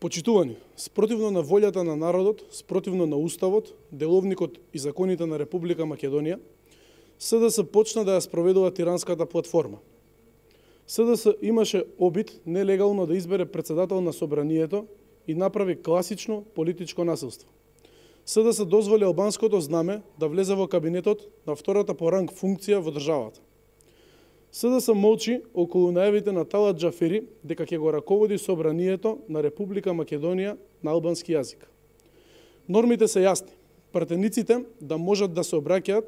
Почитувани, спротивно на волјата на народот, спротивно на Уставот, Деловникот и законите на Република Македонија, СДС почна да ја спроведува тиранската платформа. СДС имаше обид нелегално да избере председател на Собранието и направи класично политичко насилство. СДС дозволи албанското знаме да влезе во кабинетот на втората по ранг функција во државата. СДС молчи околу најавите на Талат Џафери дека ќе го раководи Собранието на Република Македонија на албански јазик. Нормите се јасни. Пратениците да можат да се обраќаат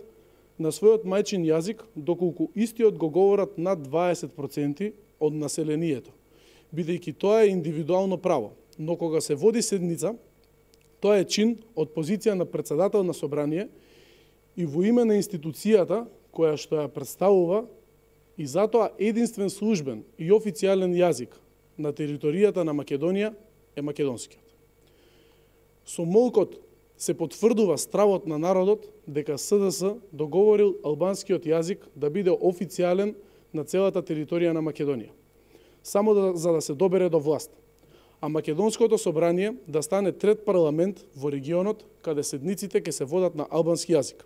на својот мајчин јазик, доколку истиот го говорат над 20% од населението, бидејќи тоа е индивидуално право. Но кога се води седница, тоа е чин од позиција на председател на Собрание и во име на институцијата која што ја представува, и затоа единствен службен и официјален јазик на територијата на Македонија е македонскиот. Со молкот се потврдува стравот на народот дека СДС договорил албанскиот јазик да биде официјален на целата територија на Македонија, само за да се добере до власт, а Македонското собрание да стане трет парламент во регионот каде седниците ќе се водат на албански јазик.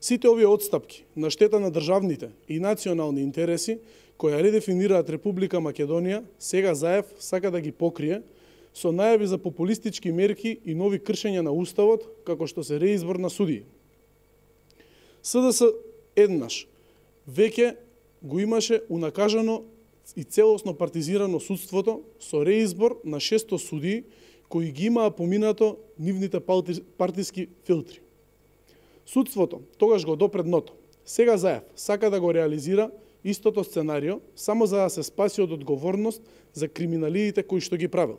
Сите овие отстапки на штета на државните и национални интереси, која редефинираат Република Македонија, сега Заев сака да ги покрие со најави за популистички мерки и нови кршења на Уставот, како што се реизбор на судии. СДС еднаш веќе го имаше унакажено и целосно партизирано судството со реизбор на 600 судии кои ги имаа поминато нивните партиски филтри. Судството тогаш го допре дното. Сега Заев сака да го реализира истото сценарио само за да се спаси од одговорност за криминалиите кои што ги правил.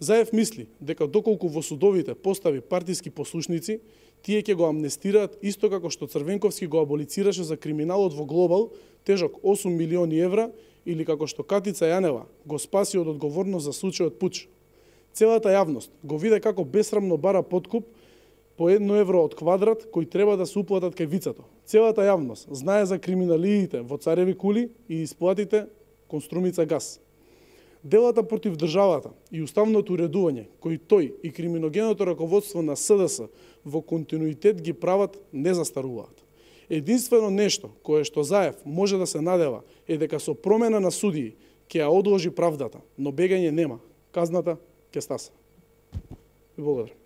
Заев мисли дека доколку во судовите постави партиски послушници, тие ќе го амнестираат исто како што Црвенковски го аболицираше за криминалот во Глобал, тежок 8 милиони евра, или како што Катица Јанева го спаси од одговорност за случајот Пуч. Целата јавност го виде како бесрамно бара подкуп по 1 евро од квадрат кој треба да се уплатат кај вицато. Целата јавност знае за криминалиите во Цареви кули и исплатите кон Струмица газ. Делата против државата и уставното уредување, кои тој и криминогеното раководство на СДС во континуитет ги прават, не застаруваат. Единствено нешто кое што Заев може да се надева е дека со промена на судии ќе ја одложи правдата, но бегање нема. Казната ќе стаса. И благодарам.